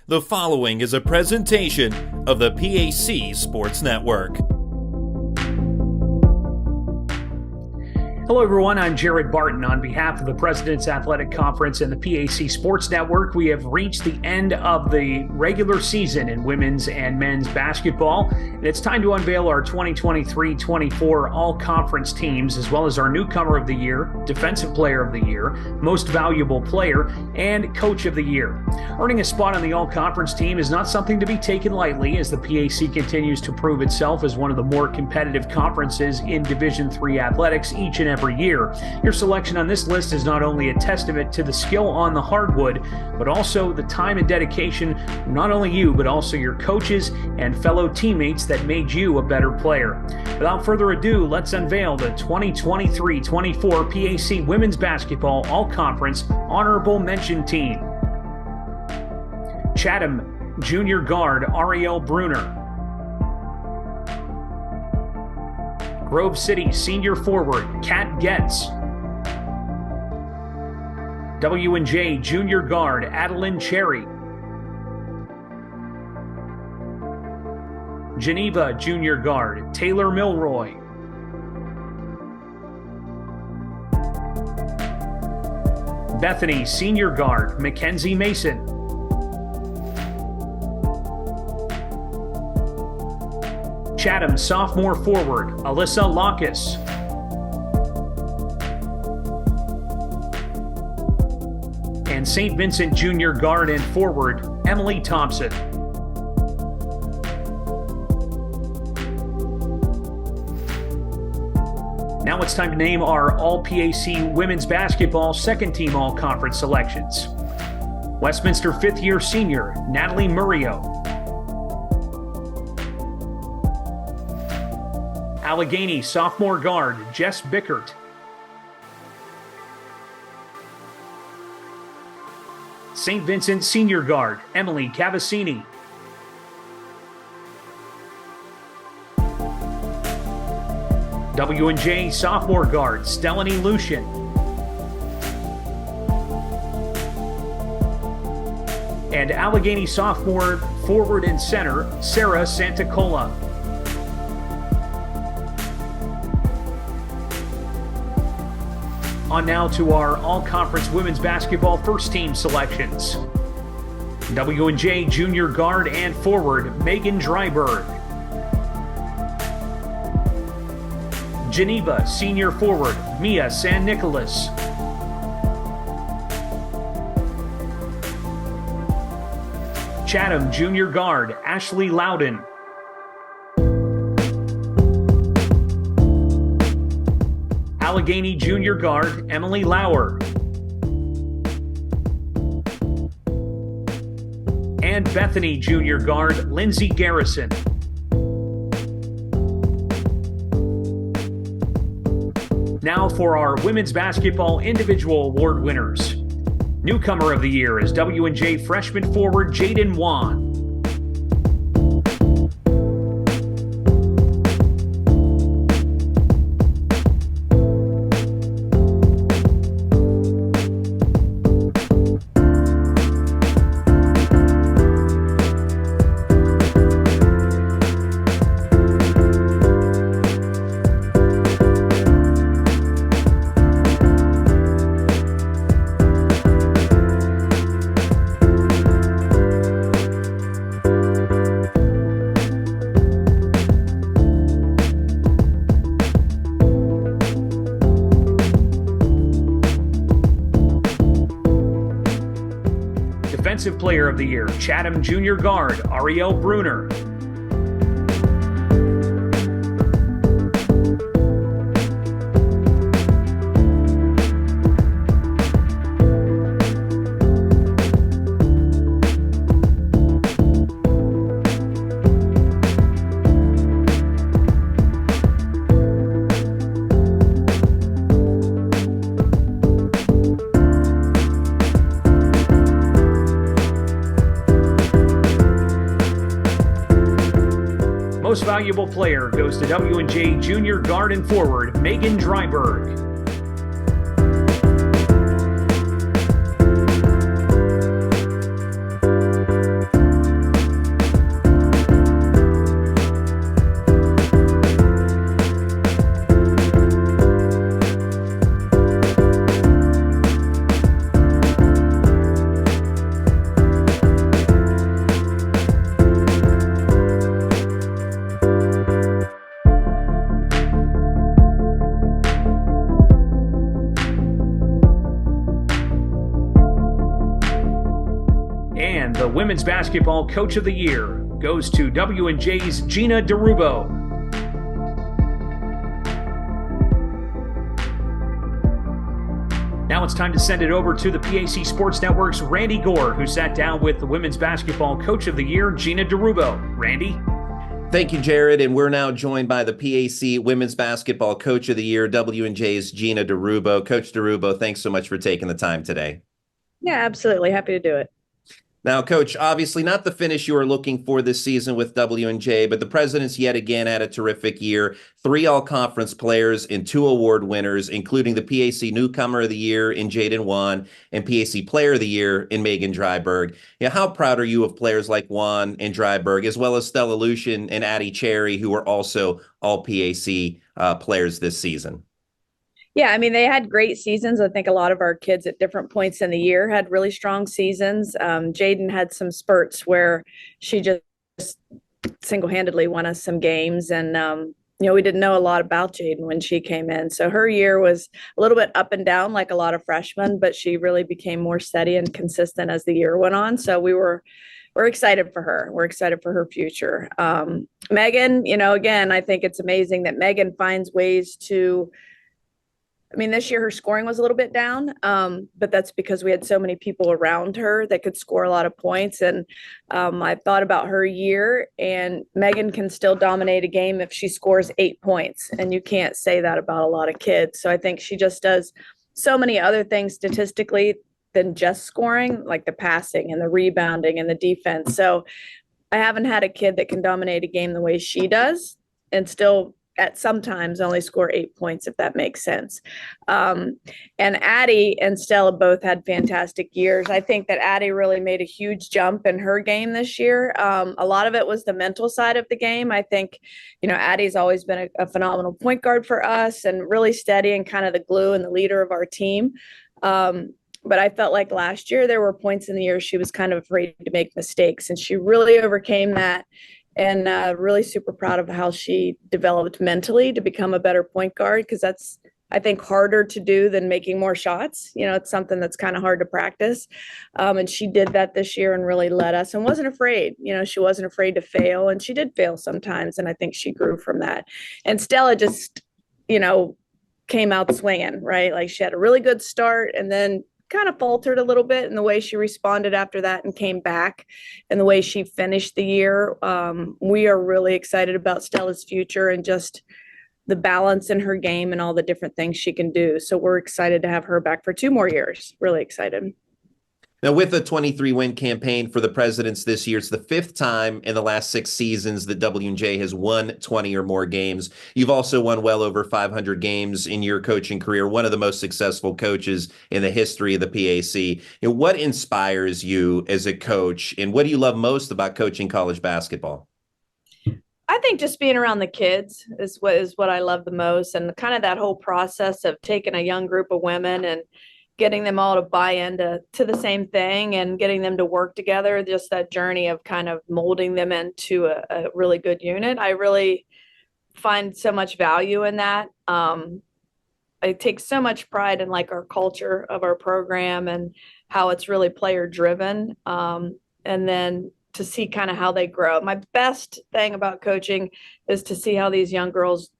The following is a presentation of the PAC Sports Network. Hello everyone, I'm Jared Barton. On behalf of the President's Athletic Conference and the PAC Sports Network, we have reached the end of the regular season in women's and men's basketball, and it's time to unveil our 2023-24 all-conference teams, as well as our newcomer of the year, defensive player of the year, most valuable player, and coach of the year. Earning a spot on the all-conference team is not something to be taken lightly, as the PAC continues to prove itself as one of the more competitive conferences in Division III athletics each and every year. Your selection on this list is not only a testament to the skill on the hardwood, but also the time and dedication, not only you, but also your coaches and fellow teammates that made you a better player. Without further ado, let's unveil the 2023-24 PAC Women's Basketball All-Conference Honorable Mention Team. Chatham Junior Guard Ariel Bruner. Grove City Senior Forward Kat Getz. W&J Junior Guard Adeline Cherry. Geneva Junior Guard Taylor Milroy. Bethany Senior Guard Mackenzie Mason. Chatham sophomore forward Alyssa Lacus. And St. Vincent Junior Guard and forward Emily Thompson. Now it's time to name our All-PAC Women's Basketball Second Team All-Conference selections. Westminster fifth-year senior Natalie Murillo. Allegheny sophomore guard Jess Bickert. St. Vincent senior guard Emily Cavassini. W&J sophomore guard Stelany Lucian. And Allegheny sophomore forward and center Sarah Santacola. On now to our all-conference women's basketball first-team selections. W&J junior guard and forward Megan Dryberg. Geneva senior forward Mia San Nicolas. Chatham junior guard Ashley Loudon. Allegheny junior guard Emily Lauer. And Bethany junior guard Lindsay Garrison. Now for our women's basketball individual award winners. Newcomer of the year is W&J freshman forward Jaden Wan. Defensive Player of the Year, Chatham Junior Guard, Ariel Bruner. Most valuable player goes to W&J junior guard and forward Megan Dryberg. And the Women's Basketball Coach of the Year goes to W&J's Gina Darbo. Now it's time to send it over to the PAC Sports Network's Randy Gore, who sat down with the Women's Basketball Coach of the Year, Gina Darbo. Randy? Thank you, Jared. And we're now joined by the PAC Women's Basketball Coach of the Year, W&J's Gina Darbo. Coach Darbo, thanks so much for taking the time today. Yeah, absolutely. Happy to do it. Now, Coach, obviously not the finish you were looking for this season with W&J, but the Presidents yet again had a terrific year. 3 all-conference players and 2 award winners, including the PAC Newcomer of the Year in Jaden Wan and PAC Player of the Year in Megan Dryberg. How proud are you of players like Wan and Dryberg, as well as Stella Lucian and Addie Cherry, who were also all PAC players this season? Yeah, I mean, they had great seasons. I think a lot of our kids at different points in the year had really strong seasons. Jaden had some spurts where she just single-handedly won us some games. And, we didn't know a lot about Jaden when she came in. So her year was a little bit up and down like a lot of freshmen, but she really became more steady and consistent as the year went on. So we're excited for her. We're excited for her future. Megan, again, I think it's amazing that Megan finds ways to – this year her scoring was a little bit down, but that's because we had so many people around her that could score a lot of points. And I thought about her year, and Megan can still dominate a game if she scores 8 points. And you can't say that about a lot of kids. So I think she just does so many other things statistically than just scoring, like the passing and the rebounding and the defense. So I haven't had a kid that can dominate a game the way she does and still at sometimes only score 8 points, if that makes sense. And Addie and Stella both had fantastic years. I think that Addie really made a huge jump in her game this year. A lot of it was the mental side of the game. I think, Addie's always been a phenomenal point guard for us and really steady and kind of the glue and the leader of our team. But I felt like last year there were points in the year she was kind of afraid to make mistakes, and she really overcame that. And really super proud of how she developed mentally to become a better point guard, because that's, I think, harder to do than making more shots. It's something that's kind of hard to practice. And she did that this year and really led us and wasn't afraid. She wasn't afraid to fail, and she did fail sometimes. And I think she grew from that. And Stella just, came out swinging, right? Like she had a really good start and then kind of faltered a little bit in the way she responded after that and came back and the way she finished the year. We are really excited about Stella's future and just the balance in her game and all the different things she can do. So we're excited to have her back for 2 more years. Really excited. Now, with a 23-win campaign for the Presidents this year, it's the 5th time in the last 6 seasons that W&J has won 20 or more games. You've also won well over 500 games in your coaching career, one of the most successful coaches in the history of the PAC. What inspires you as a coach, and what do you love most about coaching college basketball? I think just being around the kids is what I love the most, and kind of that whole process of taking a young group of women and getting them all to buy into the same thing and getting them to work together, just that journey of kind of molding them into a really good unit. I really find so much value in that. I take so much pride in like our culture of our program and how it's really player driven. And then to see kind of how they grow. My best thing about coaching is to see how these young girls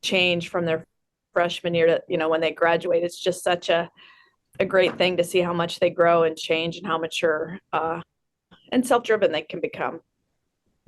change from their freshman year to, when they graduate. It's just such a great thing to see how much they grow and change and how mature and self-driven they can become.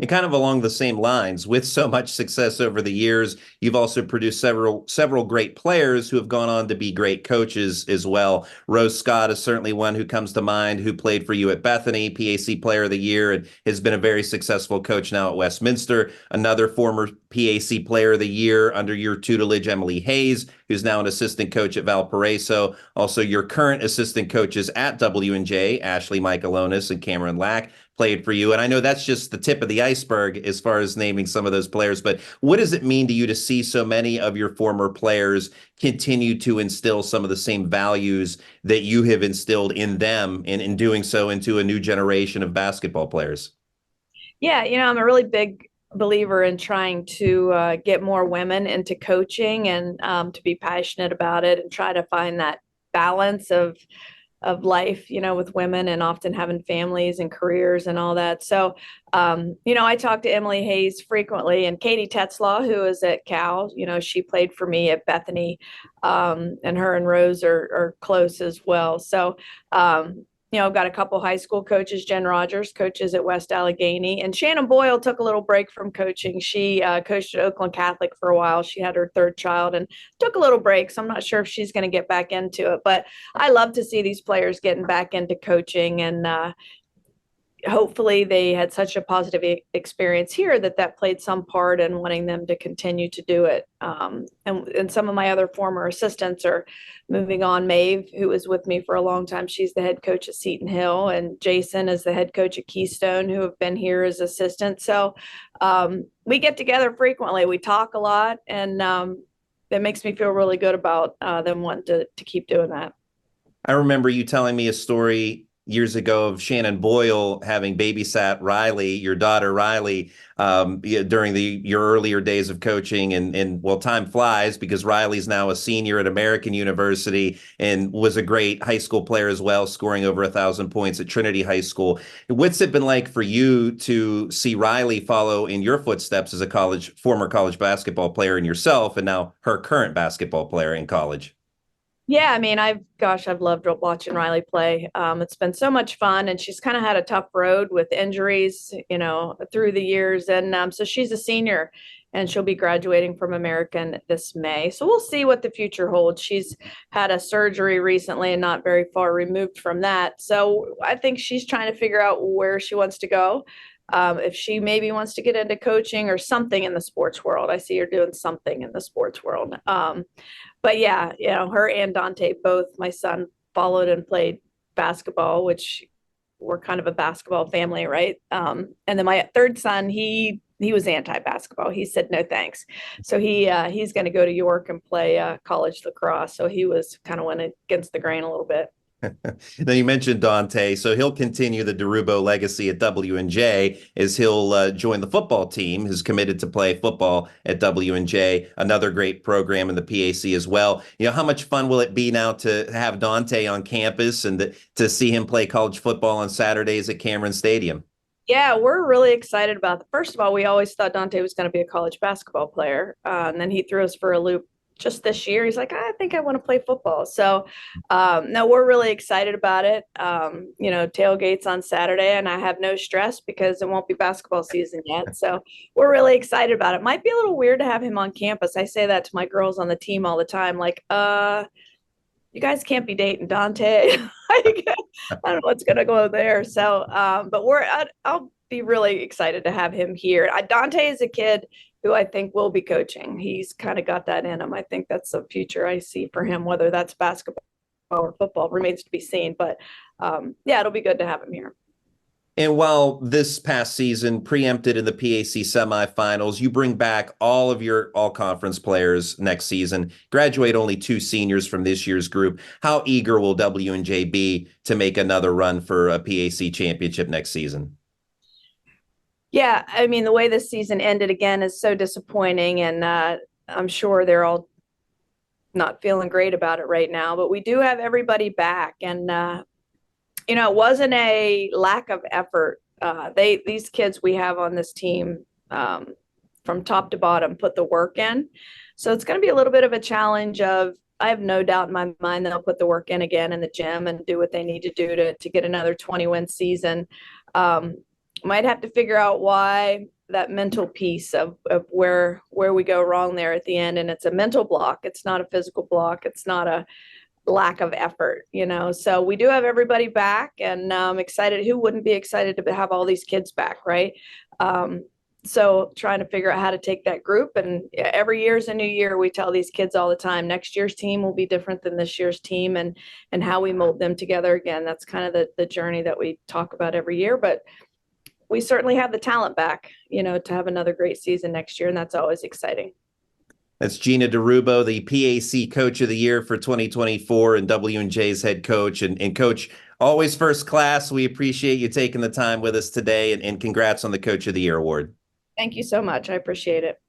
And kind of along the same lines, with so much success over the years, you've also produced several great players who have gone on to be great coaches as well. Rose Scott is certainly one who comes to mind, who played for you at Bethany, PAC Player of the Year, and has been a very successful coach now at Westminster. Another former PAC Player of the Year under your tutelage, Emily Hayes, who's now an assistant coach at Valparaiso. Also, your current assistant coaches at W&J, Ashley Michaelonis and Cameron Lack, played for you. And I know that's just the tip of the iceberg as far as naming some of those players, but what does it mean to you to see so many of your former players continue to instill some of the same values that you have instilled in them, and in doing so into a new generation of basketball players? Yeah, I'm a really big believer in trying to get more women into coaching and to be passionate about it and try to find that balance of life, with women and often having families and careers and all that. So, I talk to Emily Hayes frequently, and Katie Tetzlaw, who is at Cal, she played for me at Bethany, and her and Rose are close as well. So, I've got a couple high school coaches. Jen Rogers coaches at West Allegheny, and Shannon Boyle took a little break from coaching. She coached at Oakland Catholic for a while. She had her third child and took a little break. So I'm not sure if she's going to get back into it, but I love to see these players getting back into coaching, and hopefully they had such a positive experience here that played some part in wanting them to continue to do it. And some of my other former assistants are moving on. Maeve, who was with me for a long time, she's the head coach at Seton Hill, and Jason is the head coach at Keystone, who have been here as assistants. So we get together frequently. We talk a lot, and it makes me feel really good about them wanting to keep doing that. I remember you telling me a story years ago of Shannon Boyle having babysat Riley, your daughter Riley, during your earlier days of coaching. And well, time flies because Riley's now a senior at American University and was a great high school player as well, scoring over 1,000 points at Trinity High School. What's it been like for you to see Riley follow in your footsteps as a former college basketball player and yourself, and now her current basketball player in college? Yeah, I mean, I've loved watching Riley play. It's been so much fun, and she's kind of had a tough road with injuries, through the years. And so she's a senior, and she'll be graduating from American this May. So we'll see what the future holds. She's had a surgery recently and not very far removed from that. So I think she's trying to figure out where she wants to go. If she maybe wants to get into coaching or something in the sports world. I see her doing something in the sports world. But yeah, her and Dante, both, my son, followed and played basketball, which we're kind of a basketball family, right? And then my third son, he was anti-basketball. He said no thanks. So he's going to go to York and play college lacrosse. So he was kind of went against the grain a little bit. Now, you mentioned Dante, so he'll continue the Darbo legacy at W&J as he'll join the football team, who's committed to play football at W&J, another great program in the PAC as well. How much fun will it be now to have Dante on campus and to see him play college football on Saturdays at Cameron Stadium? Yeah, we're really excited about it. First of all, we always thought Dante was going to be a college basketball player, and then he threw us for a loop just this year. He's like, I think I want to play football. So no, we're really excited about it. Tailgates on Saturday, and I have no stress because it won't be basketball season yet. So we're really excited about it. Might be a little weird to have him on campus. I say that to my girls on the team all the time. Like, you guys can't be dating Dante. I don't know what's going to go there. So, but I'll be really excited to have him here. Dante is a kid who I think will be coaching. He's kind of got that in him. I think that's the future I see for him, whether that's basketball or football remains to be seen. But yeah, it'll be good to have him here. And while this past season preempted in the PAC semifinals, you bring back all of your all-conference players next season, graduate only 2 seniors from this year's group. How eager will W&J be to make another run for a PAC championship next season? Yeah, I mean, the way this season ended again is so disappointing, and I'm sure they're all not feeling great about it right now, but we do have everybody back, and it wasn't a lack of effort. These kids we have on this team, from top to bottom, put the work in. So it's going to be a little bit of a challenge I have no doubt in my mind they'll put the work in again in the gym and do what they need to do to get another 20-win season. Might have to figure out why that mental piece of where we go wrong there at the end. And it's a mental block. It's not a physical block. It's not a lack of effort, So we do have everybody back, and I'm excited. Who wouldn't be excited to have all these kids back, right? So trying to figure out how to take that group, and every year is a new year. We tell these kids all the time, next year's team will be different than this year's team, and how we mold them together again. That's kind of the journey that we talk about every year, but we certainly have the talent back, to have another great season next year, and that's always exciting. That's Gina Darbo, the PAC Coach of the Year for 2024 and W&J's head coach. And Coach, always first class. We appreciate you taking the time with us today, and congrats on the Coach of the Year award. Thank you so much. I appreciate it.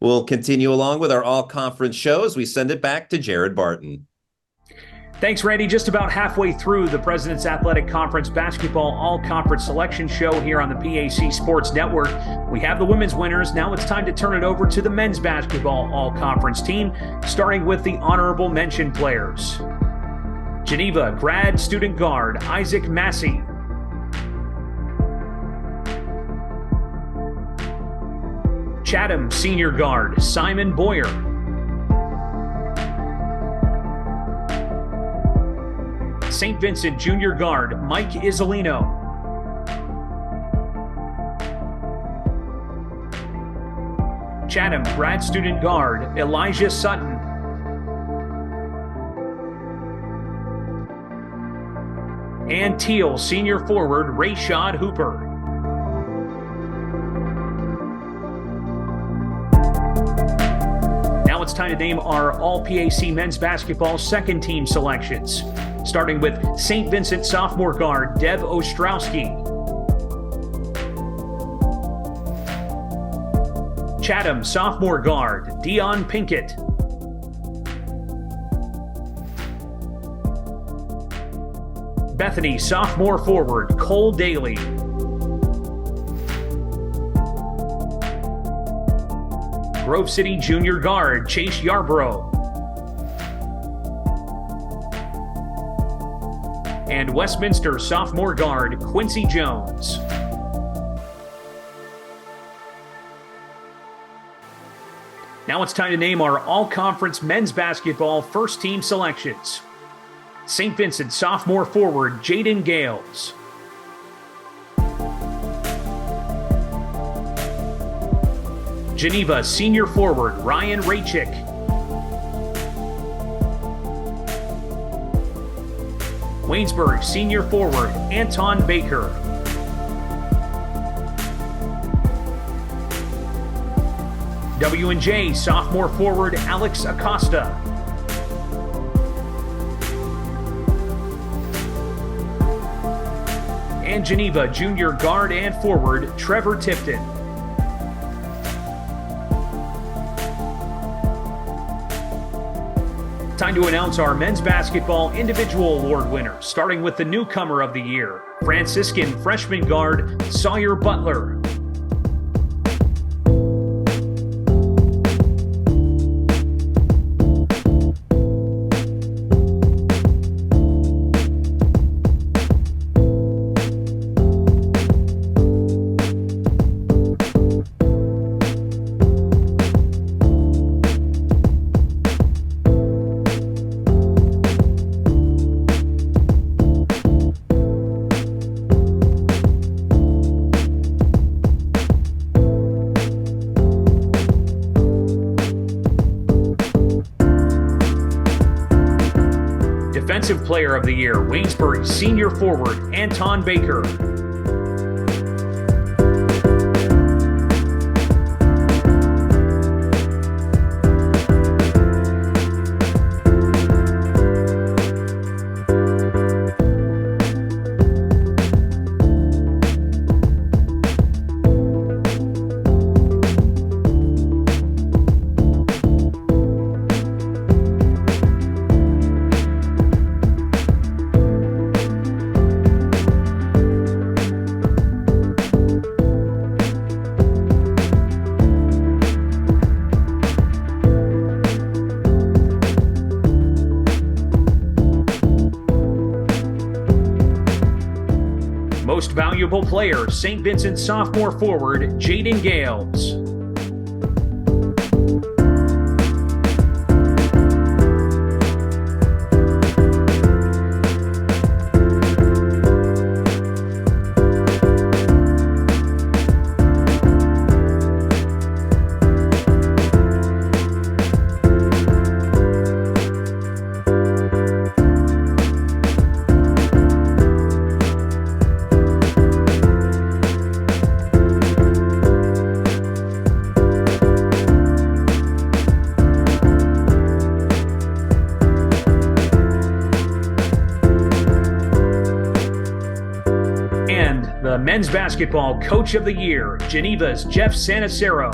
We'll continue along with our all-conference show as we send it back to Jared Barton. Thanks, Randy. Just about halfway through the President's Athletic Conference Basketball All-Conference Selection Show here on the PAC Sports Network. We have the women's winners. Now it's time to turn it over to the men's basketball All-Conference team, starting with the honorable mention players. Geneva grad student guard Isaac Massey. Chatham senior guard Simon Boyer. St. Vincent junior guard Mike Isolino. Chatham grad student guard Elijah Sutton. And Teal senior forward Rayshad Hooper. Now it's time to name our All-PAC men's basketball second team selections. Starting with St. Vincent sophomore guard Dev Ostrowski. Chatham sophomore guard Dion Pinkett. Bethany sophomore forward Cole Daly. Grove City junior guard Chase Yarborough. And Westminster sophomore guard Quincy Jones. Now it's time to name our all-conference men's basketball first team selections. St. Vincent sophomore forward Jaden Gales. Geneva senior forward Ryan Raychick. Waynesburg senior forward Anton Baker. W&J sophomore forward Alex Acosta. And Geneva junior guard and forward Trevor Tipton. Time to announce our men's basketball individual award winners, starting with the newcomer of the year, Franciscan freshman guard Sawyer Butler. Defensive Player of the Year, Waynesbury senior forward Anton Baker. Most Valuable Player, St. Vincent sophomore forward Jaden Gales. The Men's Basketball Coach of the Year, Geneva's Jeff Sanacero.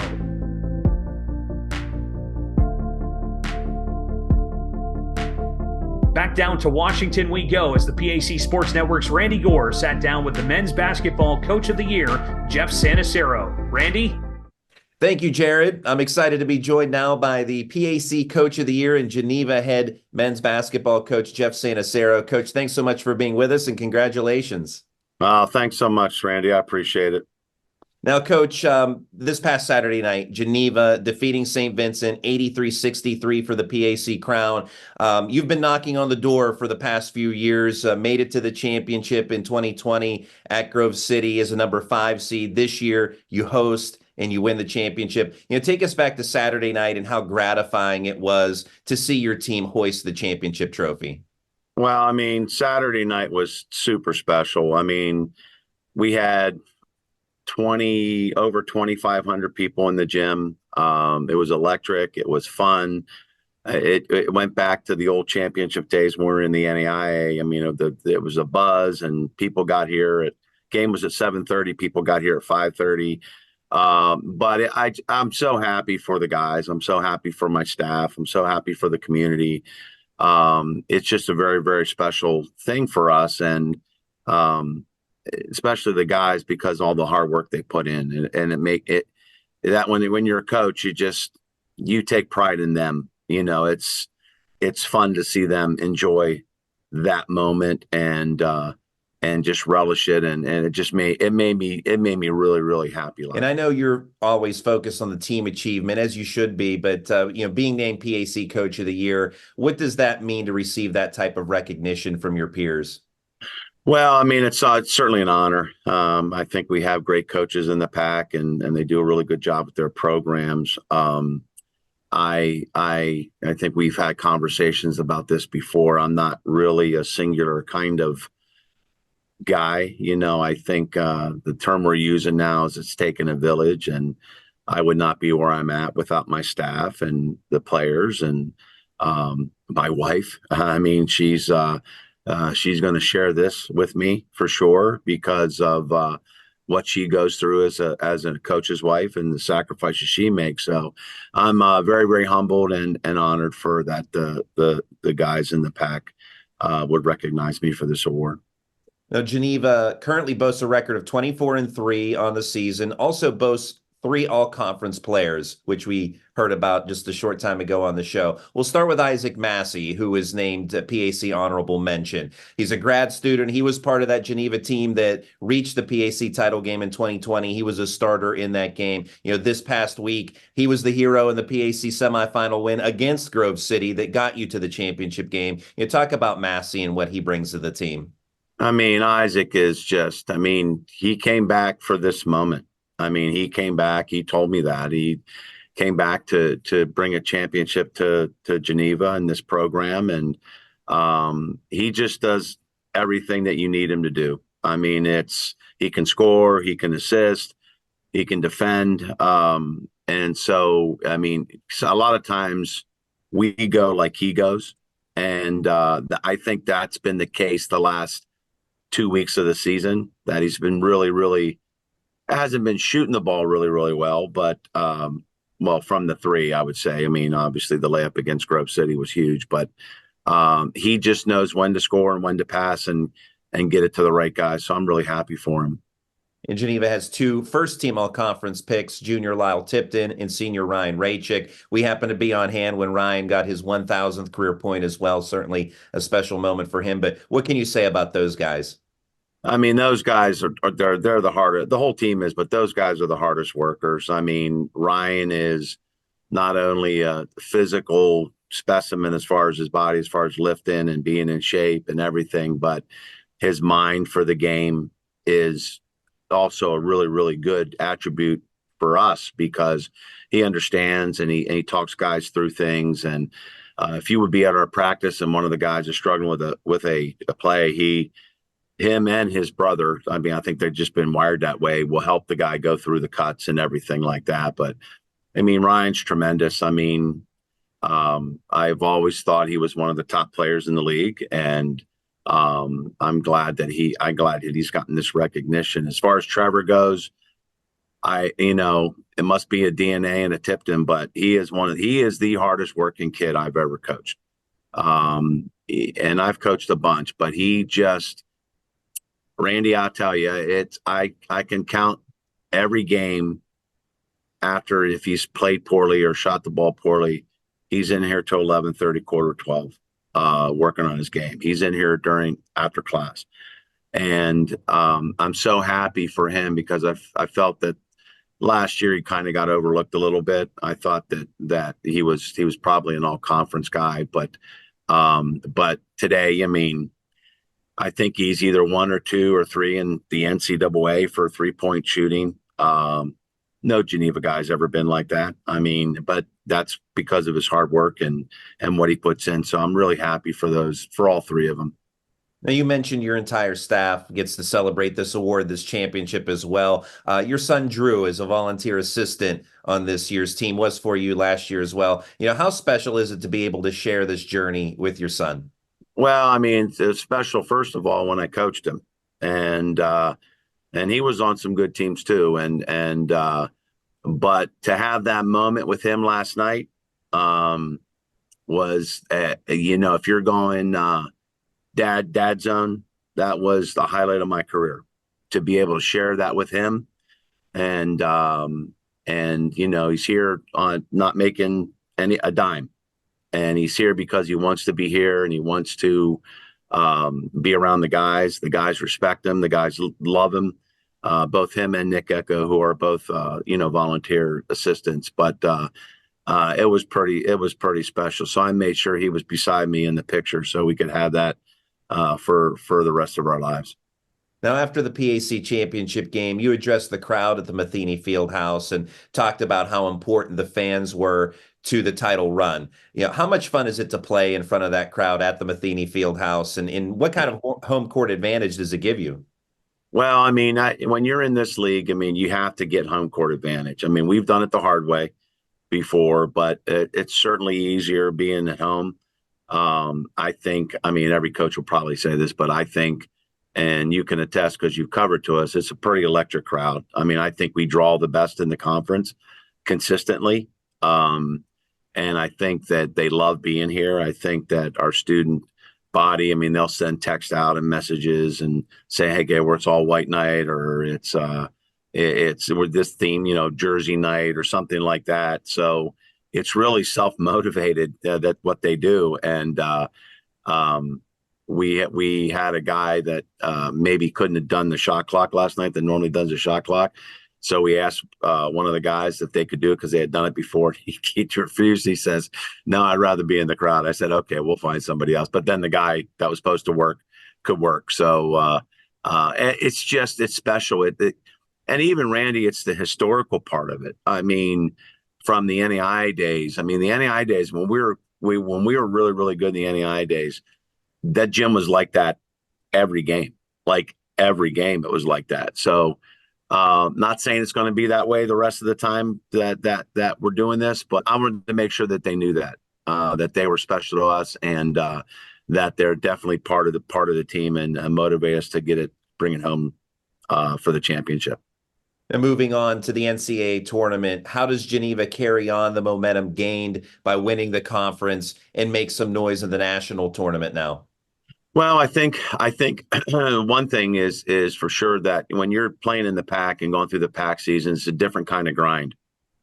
Back down to Washington we go as the PAC Sports Network's Randy Gore sat down with the men's basketball coach of the year, Jeff Sanacero. Randy? Thank you, Jared. I'm excited to be joined now by the PAC Coach of the Year and Geneva head men's basketball coach, Jeff Sanacero. Coach, thanks so much for being with us and congratulations. Thanks so much, Randy. I appreciate it. Now, Coach, this past Saturday night, Geneva defeating St. Vincent 83-63 for the PAC crown. You've been knocking on the door for the past few years, made it to the championship in 2020 at Grove City as a number 5 seed. This year, you host and you win the championship. Take us back to Saturday night and how gratifying it was to see your team hoist the championship trophy. Well, I mean, Saturday night was super special. I mean, we had over 2,500 people in the gym. It was electric. It was fun. It went back to the old championship days when we were in the NAIA. I mean, it was a buzz, and people got here. Game was at 7:30. People got here at 5:30. But I'm so happy for the guys. I'm so happy for my staff. I'm so happy for the community. It's just a very, very special thing for us, and especially the guys, because all the hard work they put in, and it make it that when you're a coach, you take pride in them. It's fun to see them enjoy that moment and just relish it, and it made me really, really happy. And I know you're always focused on the team achievement, as you should be, but being named PAC Coach of the Year, what does that mean to receive that type of recognition from your peers? Well, I mean, it's certainly an honor. I think we have great coaches in the PAC, and they do a really good job with their programs. I think we've had conversations about this before. I'm not really a singular kind of guy. I think the term we're using now is it's taken a village, and I would not be where I'm at without my staff and the players and my wife. I mean, she's going to share this with me for sure, because of what she goes through as a coach's wife and the sacrifices she makes. So I'm very, very humbled and honored for that. The guys in the PAC would recognize me for this award. Now, Geneva currently boasts a record of 24-3 on the season, also boasts 3 all-conference players, which we heard about just a short time ago on the show. We'll start with Isaac Massey, who was named PAC Honorable Mention. He's a grad student. He was part of that Geneva team that reached the PAC title game in 2020. He was a starter in that game. This past week, he was the hero in the PAC semifinal win against Grove City that got you to the championship game. Talk about Massey and what he brings to the team. I mean, Isaac is he came back for this moment. I mean, he came back. He told me that. He came back to bring a championship to Geneva in this program. And he just does everything that you need him to do. I mean, he can score, he can assist, he can defend. And so, I mean, a lot of times we go like he goes. And I think that's been the case the last 2 weeks of the season, that he's been really, really hasn't been shooting the ball really, really well, but from the 3, I would say. I mean, obviously the layup against Grove City was huge, but he just knows when to score and when to pass and get it to the right guys. So I'm really happy for him. And Geneva has 2 first-team all-conference picks, junior Lyle Tipton and senior Ryan Raychick. We happened to be on hand when Ryan got his 1,000th career point as well. Certainly a special moment for him. But what can you say about those guys? I mean, those guys they're the hardest. The whole team is, but those guys are the hardest workers. I mean, Ryan is not only a physical specimen as far as his body, as far as lifting and being in shape and everything, but his mind for the game is also a really, really good attribute for us, because he understands and he talks guys through things. And if you would be at our practice and one of the guys is struggling with a play, him and his brother, I mean, I think they've just been wired that way, will help the guy go through the cuts and everything like that. But I mean, Ryan's tremendous. I mean, I've always thought he was one of the top players in the league, and I'm glad that he's gotten this recognition. As far as Trevor goes, it must be a DNA and a Tipton, but he is the hardest working kid I've ever coached. and I've coached a bunch, but he just, Randy, I'll tell you, I can count every game after, if he's played poorly or shot the ball poorly, he's in here till 11:30, quarter 12, working on his game. He's in here after class. And I'm so happy for him because I felt that last year he kind of got overlooked a little bit. I thought that he was probably an all conference guy, but today, I mean, I think he's either 1 or 2 or 3 in the NCAA for 3-point shooting. No Geneva guy's ever been like that. I mean, but that's because of his hard work and what he puts in. So I'm really happy for all 3 of them. Now, you mentioned your entire staff gets to celebrate this award, this championship as well. Your son, Drew, is a volunteer assistant on this year's team, was for you last year as well. You know, how special is it to be able to share this journey with your son? Well, I mean, it's special, first of all, when I coached him. And he was on some good teams too. But to have that moment with him last night was, if you're going dad zone, that was the highlight of my career, to be able to share that with him. And he's here on not making a dime, and he's here because he wants to be here and he wants to be around the guys. The guys respect him. The guys love him. Both him and Nick Echo, who are both, volunteer assistants, but it was pretty special. So I made sure he was beside me in the picture so we could have that for the rest of our lives. Now, after the PAC championship game, you addressed the crowd at the Matheny Fieldhouse and talked about how important the fans were to the title run. You know, how much fun is it to play in front of that crowd at the Matheny Fieldhouse, and what kind of home court advantage does it give you? Well, I mean, when you're in this league, I mean, you have to get home court advantage. I mean, we've done it the hard way before, but it's certainly easier being at home. I think, I mean, every coach will probably say this, but I think, and you can attest because you've covered to us, it's a pretty electric crowd. I mean, I think we draw the best in the conference consistently. And I think that they love being here. I think that our student body, I mean, they'll send text out and messages and say, hey, where it's all white night, or it's with this theme, jersey night or something like that. So it's really self-motivated, that what they do. And we had a guy that maybe couldn't have done the shot clock last night that normally does the shot clock. So we asked one of the guys if they could do it because they had done it before. He refused. He says, no, I'd rather be in the crowd. I said, okay, we'll find somebody else. But then the guy that was supposed to work could work. So it's special. And even, Randy, it's the historical part of it. I mean, from the NAIA days. I mean, the NAIA days, when we were really, really good in the NAIA days, that gym was like that every game. Like every game, it was like that. So not saying it's going to be that way the rest of the time that we're doing this, but I wanted to make sure that they knew that they were special to us, and that they're definitely part of the team, and motivate us to bring it home for the championship. And moving on to the NCAA tournament, how does Geneva carry on the momentum gained by winning the conference and make some noise in the national tournament now? Well, I think one thing is for sure that when you're playing in the PAC and going through the PAC season, it's a different kind of grind.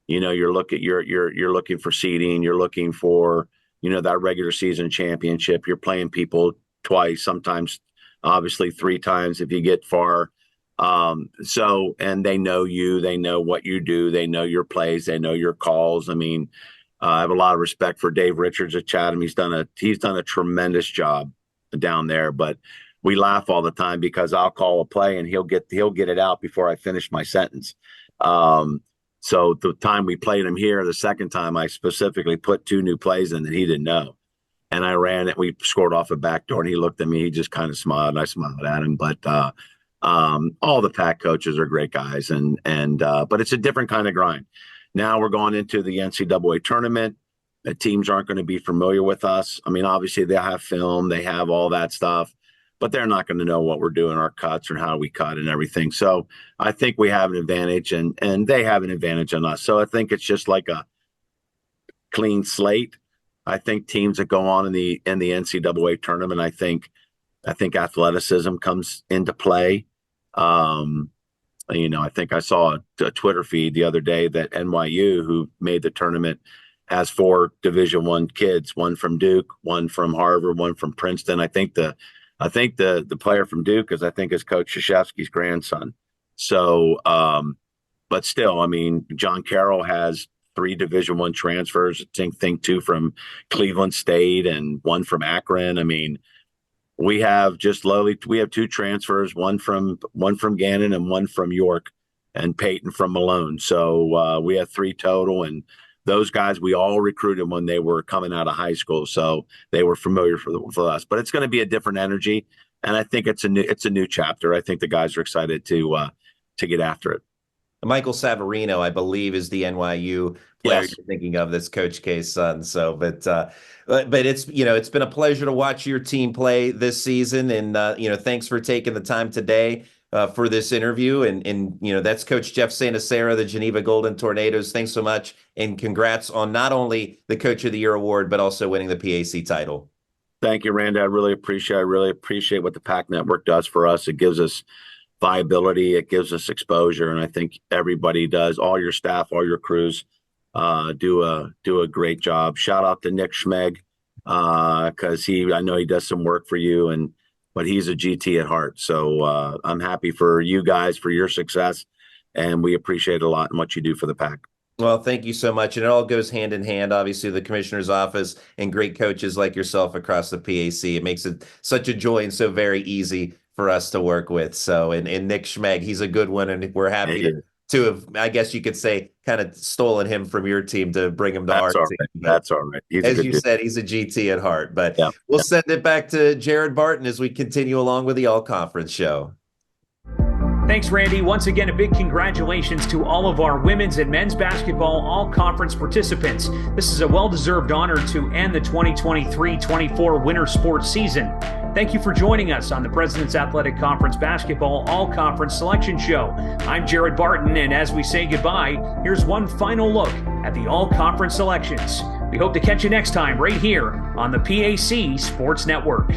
You're looking for seeding, you're looking for, that regular season championship. You're playing people twice, sometimes obviously 3 times if you get far. And they know you, they know what you do, they know your plays, they know your calls. I mean, I have a lot of respect for Dave Richards at Chatham. He's done a tremendous job down there, but we laugh all the time because I'll call a play and he'll get it out before I finish my sentence. So the time we played him here, the second time, I specifically put 2 new plays in that he didn't know. And I ran it. We scored off a backdoor, and he looked at me. He just kind of smiled, and I smiled at him. But all the PAC coaches are great guys, but it's a different kind of grind. Now we're going into the NCAA tournament. The teams aren't going to be familiar with us. I mean, obviously they have film, they have all that stuff, but they're not going to know what we're doing, our cuts or how we cut and everything. So I think we have an advantage, and they have an advantage on us. So I think it's just like a clean slate. I think teams that go on in the NCAA tournament, I think athleticism comes into play. I think I saw a Twitter feed the other day that NYU, who made the tournament, has 4 Division I kids, one from Duke, one from Harvard, one from Princeton. I think the player from Duke is Coach Krzyzewski's grandson. So, but still, I mean, John Carroll has 3 Division I transfers. I think 2 from Cleveland State and 1 from Akron. I mean, we have 2 transfers, one from Gannon and 1 from York, and Peyton from Malone. So we have 3 total, and those guys we all recruited when they were coming out of high school, so they were familiar for us. But it's going to be a different energy, and I think it's a new chapter. I think the guys are excited to get after it. Michael Savarino, I believe, is the NYU player you're thinking of. That's Coach K's son. So, but it's it's been a pleasure to watch your team play this season, and thanks for taking the time today for this interview. And that's Coach Jeff Santaserra, the Geneva Golden Tornadoes. Thanks so much, and congrats on not only the Coach of the Year award but also winning the PAC title. Thank you, Randy. I really appreciate what the PAC Network does for us. It gives us viability, it gives us exposure, and I think everybody does. All your staff, all your crews do a great job. Shout out to Nick Schmeg, because I know he does some work for you, but he's a GT at heart. So I'm happy for you guys, for your success, and we appreciate a lot in what you do for the PAC. Well, thank you so much. And it all goes hand in hand, obviously, the commissioner's office and great coaches like yourself across the PAC. It makes it such a joy and so very easy for us to work with. So, and Nick Schmeg, he's a good one, and we're happy to have, I guess you could say, kind of stolen him from your team to bring him to our team. That's all right. As you said, he's a GT at heart. But we'll send it back to Jared Barton as we continue along with the All Conference show. Thanks, Randy. Once again, a big congratulations to all of our women's and men's basketball all-conference participants. This is a well-deserved honor to end the 2023-24 winter sports season. Thank you for joining us on the President's Athletic Conference Basketball All-Conference Selection Show. I'm Jared Barton, and as we say goodbye, here's one final look at the all-conference selections. We hope to catch you next time right here on the PAC Sports Network.